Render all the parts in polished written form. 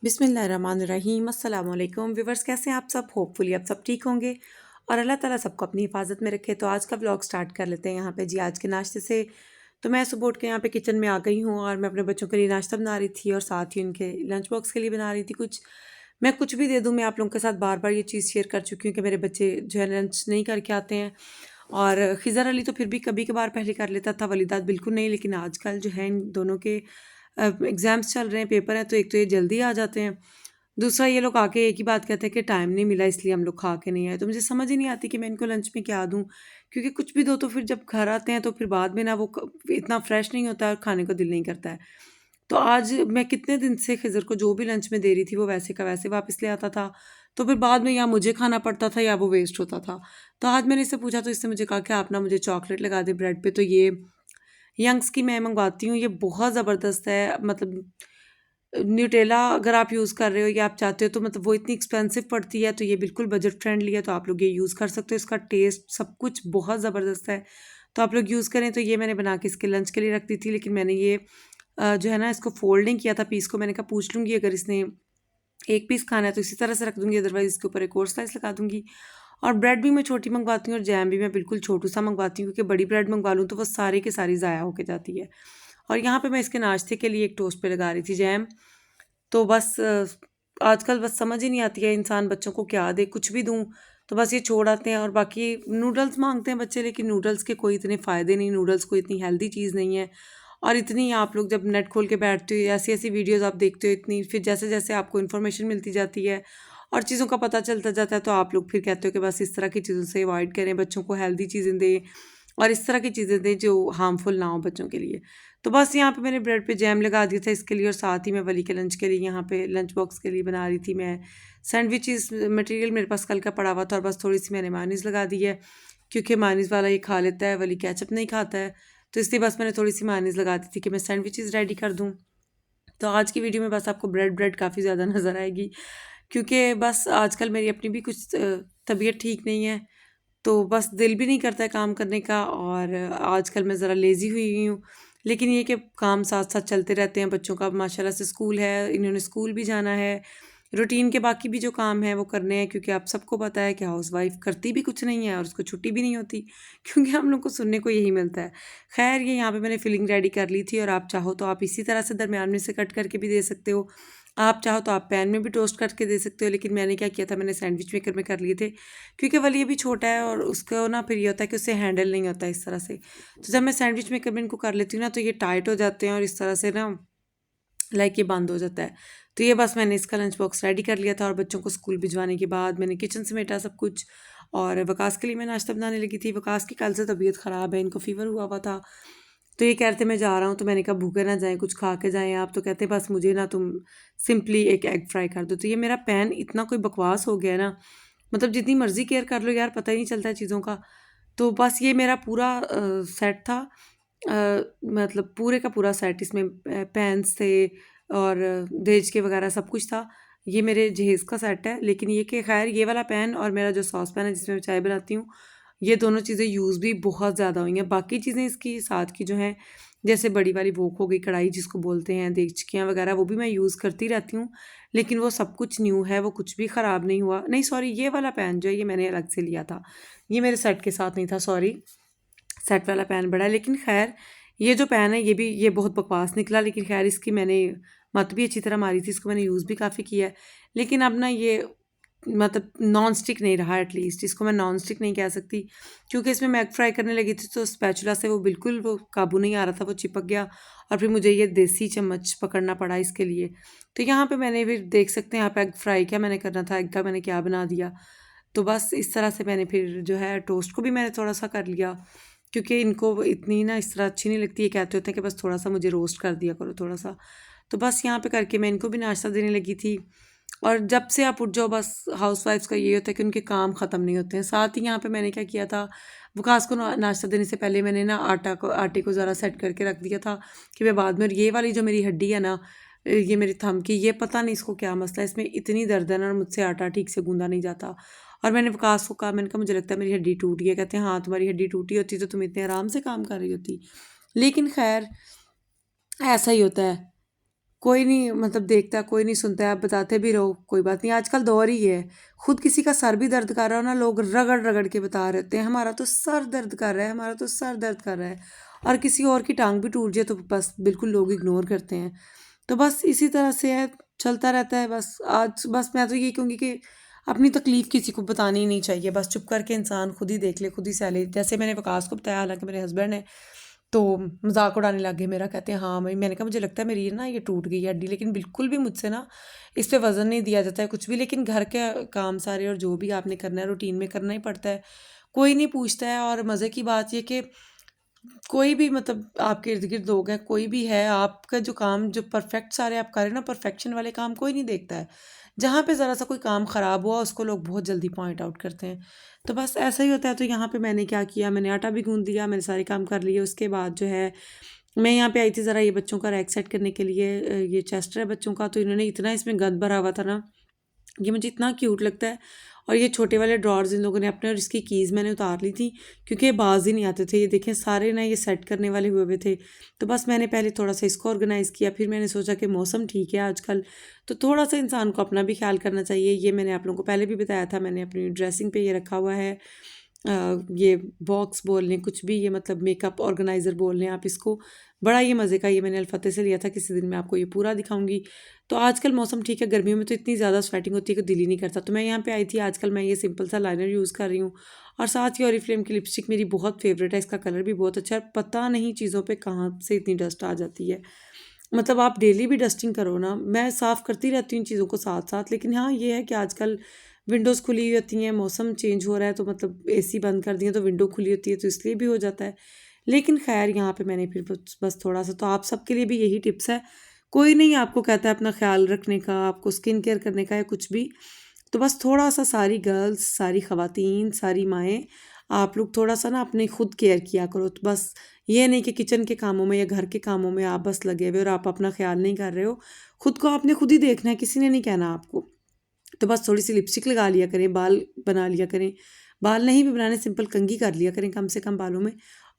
बिस्मिल्लाहिर्रहमानिर्रहीम अस्सलाम वालेकुम व्यूवर्स, कैसे हैं आप सब। होपफुली आप सब ठीक होंगे और अल्लाह ताला सबको अपनी हिफाजत में रखे। तो आज का व्लॉग स्टार्ट कर लेते हैं यहाँ पे जी। आज के नाश्ते से तो मैं सुबह उठ के यहाँ पे किचन में आ गई हूँ और मैं अपने बच्चों के लिए नाश्ता बना रही थी और साथ ही उनके लंच बॉक्स के लिए बना रही थी कुछ। मैं कुछ भी दे दूँ, मैं आप लोगों के साथ बार बार ये चीज़ शेयर कर चुकी हूँ कि मेरे बच्चे जो है लंच नहीं करके आते हैं। और खिज़र अली तो फिर भी कभी कभार पहले कर लेता था, वलीदात बिल्कुल नहीं। लेकिन आजकल जो है इन दोनों के एग्ज़ाम्स चल रहे हैं, पेपर हैं, तो एक तो ये जल्दी आ जाते हैं, दूसरा ये लोग आके एक ही बात कहते हैं कि टाइम नहीं मिला इसलिए हम लोग खा के नहीं आए। तो मुझे समझ ही नहीं आती कि मैं इनको लंच में क्या दूँ, क्योंकि कुछ भी दो तो फिर जब घर आते हैं तो फिर बाद में ना वो इतना फ्रेश नहीं होता है और खाने को दिल नहीं करता है। तो आज मैं कितने दिन से खिज़र को जो भी लंच में दे रही थी वो वैसे का वैसे वापस ले आता था। तो फिर बाद में या मुझे खाना पड़ता था या वो वेस्ट होता था। तो आज मैंने इससे पूछा तो इसने मुझे कहा कि आप ना मुझे चॉकलेट लगा दें ब्रेड पे। तो ये यंग्स की मैं मंगवाती हूँ, ये बहुत ज़बरदस्त है। मतलब न्यूटेला अगर आप यूज़ कर रहे हो या आप चाहते हो तो मतलब वो इतनी एक्सपेंसिव पड़ती है, तो ये बिल्कुल बजट फ्रेंडली है, तो आप लोग ये यूज़ कर सकते हो। इसका टेस्ट सब कुछ बहुत ज़बरदस्त है, तो आप लोग यूज़ करें। तो ये मैंने बना के इसके लंच के लिए रख दी थी, लेकिन मैंने ये जो है ना इसको फोल्ड नहीं किया था पीस को। मैंने कहा पूछ लूँगी अगर इसने एक पीस खाना है तो इसी तरह से रख दूँगी, अदरवाइज़ इसके ऊपर एक और स्लाइस लगा दूँगी। और ब्रेड भी मैं छोटी मंगवाती हूँ और जैम भी मैं बिल्कुल छोटू-सा मंगवाती हूँ, क्योंकि बड़ी ब्रेड मंगवा लूँ तो वो सारी की सारी ज़ाया होके जाती है। और यहाँ पे मैं इसके नाश्ते के लिए एक टोस्ट पे लगा रही थी जैम। तो बस आजकल बस समझ ही नहीं आती है इंसान बच्चों को क्या दे, कुछ भी दूँ तो बस ये छोड़ आते हैं। और बाकी नूडल्स माँगते हैं बच्चे, लेकिन नूडल्स के कोई इतने फ़ायदे नहीं, नूडल्स कोई इतनी हेल्दी चीज़ नहीं है। और इतनी आप लोग जब नेट खोल के बैठते हो, ऐसी-ऐसी वीडियोज़ आप देखते हो इतनी, फिर जैसे-जैसे आपको इन्फॉर्मेशन मिलती जाती है और चीज़ों का पता चलता जाता है, तो आप लोग फिर कहते हो कि बस इस तरह की चीज़ों से अवॉइड करें, बच्चों को हेल्दी चीज़ें दें और इस तरह की चीज़ें दें जो हार्मफुल ना हो बच्चों के लिए। तो बस यहाँ पे मैंने ब्रेड पे जैम लगा दिया था इसके लिए, और साथ ही मैं वली के लंच के लिए यहाँ पे लंच बॉक्स के लिए बना रही थी मैं सैंडविचेस। मटेरियल मेरे पास कल का पड़ा हुआ था और बस थोड़ी सी मैंने मायोनीज़ लगा दी है, क्योंकि मायोनीज़ वाला ये खा लेता है, वली केचप नहीं खाता है। तो इसलिए बस मैंने थोड़ी सी मायोनीज़ लगा दी थी कि मैं सैंडविचेस रेडी कर दूँ। तो आज की वीडियो में बस आपको ब्रेड ब्रेड काफ़ी ज़्यादा नज़र आएगी, क्योंकि बस आजकल मेरी अपनी भी कुछ तबीयत ठीक नहीं है, तो बस दिल भी नहीं करता है काम करने का। और आजकल मैं ज़रा लेज़ी हुई हूँ, लेकिन ये कि काम साथ-साथ चलते रहते हैं। बच्चों का माशाल्लाह से स्कूल है, इन्होंने स्कूल भी जाना है, रूटीन के बाकी भी जो काम हैं वो करने हैं, क्योंकि आप सबको पता है कि हाउसवाइफ़ करती भी कुछ नहीं है और उसको छुट्टी भी नहीं होती, क्योंकि हम लोग को सुनने को यही मिलता है। ख़ैर ये यहाँ पे मैंने फिलिंग रेडी कर ली थी, और आप चाहो तो आप इसी तरह से दरमियान में से कट करके भी दे सकते हो। आप चाहो तो आप पैन में भी टोस्ट करके दे सकते हो, लेकिन मैंने क्या किया था, मैंने सैंडविच मेकर में कर लिए थे, क्योंकि वली भी छोटा है और उसको ना फिर ये होता है कि उससे हैंडल नहीं होता इस तरह से। तो जब मैं सैंडविच मेकर में इनको कर लेती हूँ ना, तो ये टाइट हो जाते हैं और इस तरह से ना लाइक ये बंद हो जाता है। तो ये बस मैंने इसका लंच बॉक्स रेडी कर लिया था, और बच्चों को स्कूल भिजवाने के बाद मैंने किचन समेटा सब कुछ, और वकास के लिए मैं नाश्ता बनाने लगी थी। वकास की कल से तबीयत ख़राब है, इनको फ़ीवर हुआ हुआ था, तो ये कह रहे थे मैं जा रहा हूँ, तो मैंने कहा भूखे ना जाएँ, कुछ खा के जाएँ आप। तो कहते बस मुझे ना तुम सिंपली एक एग फ्राई कर दो। तो ये मेरा पैन इतना कोई बकवास हो गया है ना, मतलब जितनी मर्ज़ी केयर कर लो यार, पता ही नहीं चलता है चीज़ों का। तो बस ये मेरा पूरा सेट था, मतलब पूरे का पूरा सेट, इसमें पैन्स थे और देज के वगैरह सब कुछ था। ये मेरे जहेज़ का सेट है, लेकिन ये कि खैर ये वाला पैन और मेरा जो सॉस पैन है जिसमें मैं चाय बनाती हूँ, ये दोनों चीज़ें यूज़ भी बहुत ज़्यादा हुई हैं। बाकी चीज़ें इसकी साथ की जो हैं, जैसे बड़ी वाली वोक हो गई, कढ़ाई जिसको बोलते हैं, देगचियाँ वगैरह, वो भी मैं यूज़ करती रहती हूँ, लेकिन वो सब कुछ न्यू है, वो कुछ भी ख़राब नहीं हुआ। नहीं सॉरी, ये वाला पैन जो है ये मैंने अलग से लिया था, ये मेरे सेट के साथ नहीं था, सॉरी। सेट वाला पैन बड़ा है, लेकिन ख़ैर ये जो पैन है ये बहुत बकवास निकला, लेकिन ख़ैर इसकी मैंने मत भी अच्छी तरह मारी थी, इसको मैंने यूज़ भी काफ़ी किया है। लेकिन अब ना ये मतलब नॉन स्टिक नहीं रहा, एटलीस्ट इसको मैं नॉन स्टिक नहीं कह सकती, क्योंकि इसमें मैं एग फ्राई करने लगी थी तो स्पैचुला से वो बिल्कुल वो काबू नहीं आ रहा था, वो चिपक गया, और फिर मुझे ये देसी चम्मच पकड़ना पड़ा इसके लिए। तो यहाँ पे मैंने फिर देख सकते हैं आप, एग फ्राई क्या मैंने करना था, एग का मैंने क्या बना दिया। तो बस इस तरह से मैंने फिर जो है टोस्ट को भी मैंने थोड़ा-सा कर लिया, क्योंकि इनको इतनी ना इस तरह अच्छी नहीं लगती, ये कहते होते हैं कि बस थोड़ा-सा मुझे रोस्ट कर दिया करो थोड़ा-सा। तो बस यहाँ पे करके मैं इनको भी नाश्ता देने लगी थी। और जब से आप उठ जाओ बस हाउसवाइफ्स का ये होता है कि उनके काम ख़त्म नहीं होते हैं। साथ ही यहाँ पे मैंने क्या किया था, वकास को नाश्ता देने से पहले मैंने ना आटे को ज़रा सेट करके रख दिया था, कि मैं बाद में, ये वाली जो मेरी हड्डी है ना, ये मेरी थंब की, ये पता नहीं इसको क्या मसला है, इसमें इतनी दर्द है ना और मुझसे आटा ठीक से गूँधा नहीं जाता। और मैंने वकास को कहा, मैंने कहा मुझे लगता है मेरी हड्डी टूट गई है। कहते हैं हाँ तुम्हारी हड्डी टूटी होती तो तुम इतने आराम से काम कर रही होती। लेकिन खैर ऐसा ही होता है, कोई नहीं मतलब देखता, कोई नहीं सुनता है, आप बताते भी रहो कोई बात नहीं। आजकल दौर ही है, खुद किसी का सर भी दर्द कर रहा हो ना, लोग रगड़ रगड़ के बता रहे होते हैं हमारा तो सर दर्द कर रहा है, हमारा तो सर दर्द कर रहा है। और किसी और की टांग भी टूट जाए तो बस बिल्कुल लोग इग्नोर करते हैं। तो बस इसी तरह से है, चलता रहता है। बस आज बस मैं तो यही कहूँगी कि अपनी तकलीफ किसी को बतानी ही नहीं चाहिए, बस चुप करके इंसान खुद ही देख ले, खुद ही सह ले। जैसे मैंने वकास को बताया, हालांकि मेरे हस्बैंड है तो मजाक उड़ाने लग गए मेरा, कहते हैं हाँ भाई, मैंने कहा मुझे लगता है मेरी ये ना ये टूट गई है हड्डी, लेकिन बिल्कुल भी मुझसे ना इस पे वजन नहीं दिया जाता है कुछ भी। लेकिन घर के काम सारे और जो भी आपने करना है रूटीन में करना ही पड़ता है, कोई नहीं पूछता है। और मज़े की बात ये कि कोई भी मतलब आपके इर्द गिर्द लोग हैं, कोई भी है, आपका जो काम जो परफेक्ट सारे आप कर रहे हैं ना, परफेक्शन वाले काम कोई नहीं देखता है। जहाँ पे ज़रा सा कोई काम ख़राब हुआ उसको लोग बहुत जल्दी पॉइंट आउट करते हैं। तो बस ऐसा ही होता है। तो यहाँ पे मैंने क्या किया, मैंने आटा भी गूंद लिया, मैंने सारे काम कर लिए। उसके बाद जो है मैं यहाँ पे आई थी ज़रा ये बच्चों का रैक सेट करने के लिए। ये चेस्टर है बच्चों का, तो इन्होंने इतना इसमें गंद भरा हुआ था ना, ये मुझे इतना क्यूट लगता है। और ये छोटे वाले ड्रॉर्स इन लोगों ने अपने, और इसकी कीज़ मैंने उतार ली थी क्योंकि ये बाज ही नहीं आते थे। ये देखें सारे ना ये सेट करने वाले हुए हुए थे। तो बस मैंने पहले थोड़ा सा इसको ऑर्गेनाइज़ किया, फिर मैंने सोचा कि मौसम ठीक है आजकल, तो थोड़ा सा इंसान को अपना भी ख्याल करना चाहिए। ये मैंने आप लोगों को पहले भी बताया था, मैंने अपनी ड्रेसिंग पे ये रखा हुआ है। ये बॉक्स बोल लें कुछ भी, ये मतलब मेकअप ऑर्गेनाइज़र बोल लें आप इसको। बड़ा ये मज़े का, ये मैंने अलफतेह से लिया था, किसी दिन मैं आपको ये पूरा दिखाऊंगी। तो आजकल मौसम ठीक है, गर्मियों में तो इतनी ज़्यादा स्वेटिंग होती है कि दिल ही नहीं करता। तो मैं यहाँ पे आई थी, आजकल मैं ये सिंपल सा लाइनर यूज़ कर रही हूँ, और साथ ही ऑरिफ्लेम की लिपस्टिक मेरी बहुत फेवरेट है, इसका कलर भी बहुत अच्छा है। पता नहीं चीज़ों पे कहाँ से इतनी डस्ट आ जाती है, मतलब आप डेली भी डस्टिंग करो ना, मैं साफ़ करती रहती हूँ इन चीज़ों को साथ साथ। लेकिन हाँ ये है कि आजकल विंडोज़ खुली हुई होती हैं, मौसम चेंज हो रहा है तो मतलब एसी बंद कर दिए तो विंडो खुली होती है, तो इसलिए भी हो जाता है। लेकिन खैर यहाँ पे मैंने फिर बस थोड़ा सा, तो आप सबके लिए भी यही टिप्स है। कोई नहीं आपको कहता है अपना ख्याल रखने का, आपको स्किन केयर करने का या कुछ भी, तो बस थोड़ा सा सारी गर्ल्स, सारी ख़वातीन, सारी माएँ, आप लोग थोड़ा सा ना अपनी खुद केयर किया करो। तो बस ये नहीं कि किचन के कामों में या घर के कामों में आप बस लगे हुए और आप अपना ख्याल नहीं कर रहे हो। खुद को आपने खुद ही देखना है, किसी ने नहीं कहना आपको। तो बस थोड़ी सी लिपस्टिक लगा लिया करें, बाल बना लिया करें, बाल नहीं भी बनाने सिंपल कंघी कर लिया करें कम से कम बालों में।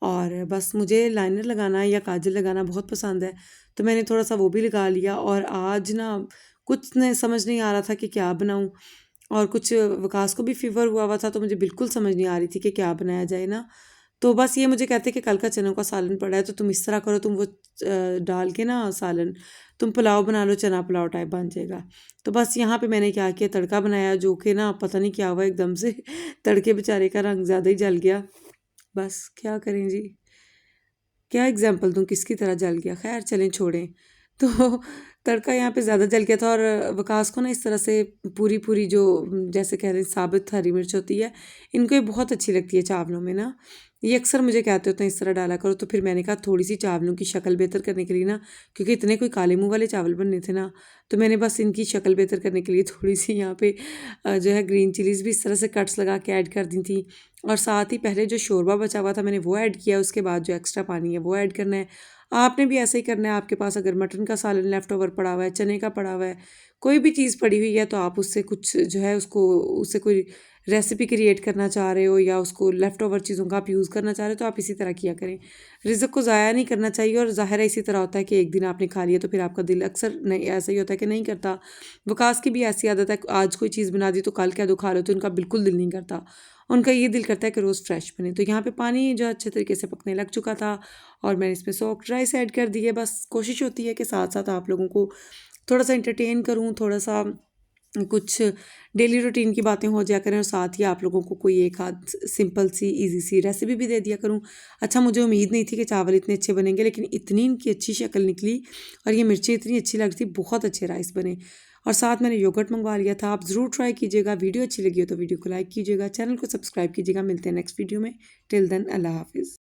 और बस मुझे लाइनर लगाना या काजल लगाना बहुत पसंद है, तो मैंने थोड़ा सा वो भी लगा लिया। और आज ना कुछ न समझ नहीं आ रहा था कि क्या बनाऊँ, और कुछ वकास को भी फ़ीवर हुआ हुआ था, तो मुझे बिल्कुल समझ नहीं आ रही थी कि क्या बनाया जाए ना। तो बस ये मुझे कहते कि कल का चनों का सालन पड़ा है, तो तुम इस तरह करो, तुम वो डाल के ना सालन तुम पुलाव बना लो, चना पुलाव टाइप बन जाएगा। तो बस यहाँ पे मैंने क्या किया, तड़का बनाया, जो कि ना पता नहीं क्या हुआ एकदम से तड़के बेचारे का रंग ज़्यादा ही जल गया। बस क्या करें जी, क्या एग्जाम्पल दूँ किसकी तरह जल गया, खैर चलें छोड़ें। तो तड़का यहाँ पे ज़्यादा जल गया था, और वकास को ना इस तरह से पूरी पूरी जो जैसे कह रहे हैं साबित हरी मिर्च होती है, इनको ये बहुत अच्छी लगती है चावलों में ना। ये अक्सर मुझे कहते होते हैं इस तरह डाला करो, तो फिर मैंने कहा थोड़ी सी चावलों की शक्ल बेहतर करने के लिए ना, क्योंकि इतने कोई काले मुंह वाले चावल बनने थे ना, तो मैंने बस इनकी शक्ल बेहतर करने के लिए थोड़ी सी यहाँ पे जो है ग्रीन चिलीज़ भी इस तरह से कट्स लगा के ऐड कर दी थी। और साथ ही पहले जो शोरबा बचा हुआ था मैंने वो ऐड किया, उसके बाद जो एक्स्ट्रा पानी है वो ऐड करना है। आपने भी ऐसा ही करना है। आपके पास अगर मटन का सालन लेफ़्ट ओवर पड़ा हुआ है, चने का पड़ा हुआ है, कोई भी चीज़ पड़ी हुई है, तो आप उससे कुछ जो है उसको, उससे कोई रेसिपी क्रिएट करना चाह रहे हो या उसको लेफ़्ट ओवर चीज़ों का आप यूज़ करना चाह रहे हो, तो आप इसी तरह किया करें। रिज़्क को ज़ाया नहीं करना चाहिए, और ज़ाहिर है इसी तरह होता है कि एक दिन आपने खा लिया तो फिर आपका दिल अक्सर नहीं, ऐसा ही होता है कि नहीं करता। वकास की भी ऐसी आदत है, आज कोई चीज़ बना दी तो कल क्या दो खा लो, तो उनका बिल्कुल दिल नहीं करता। उनका ये दिल करता है कि रोज़ फ्रेश बने। तो यहाँ पे पानी जो अच्छे तरीके से पकने लग चुका था, और मैंने इसमें सोक्ड राइस ऐड कर दिए। बस कोशिश होती है कि साथ साथ आप लोगों को थोड़ा सा एंटरटेन करूँ, थोड़ा सा कुछ डेली रूटीन की बातें हो जाया करें, और साथ ही आप लोगों को कोई एक आध सिंपल सी इजी सी रेसिपी भी दे दिया करूं। अच्छा, मुझे उम्मीद नहीं थी कि चावल इतने अच्छे बनेंगे, लेकिन इतनी इनकी अच्छी शक्ल निकली, और ये मिर्ची इतनी अच्छी लग रही थी, बहुत अच्छे राइस बने। और साथ मैंने योगर्ट मंगवा लिया था। आप ज़रूर ट्राई कीजिएगा। वीडियो अच्छी लगी हो तो वीडियो को लाइक कीजिएगा, चैनल को सब्सक्राइब कीजिएगा। मिलते हैं नेक्स्ट वीडियो में। टिल देन अल्लाह हाफिज़।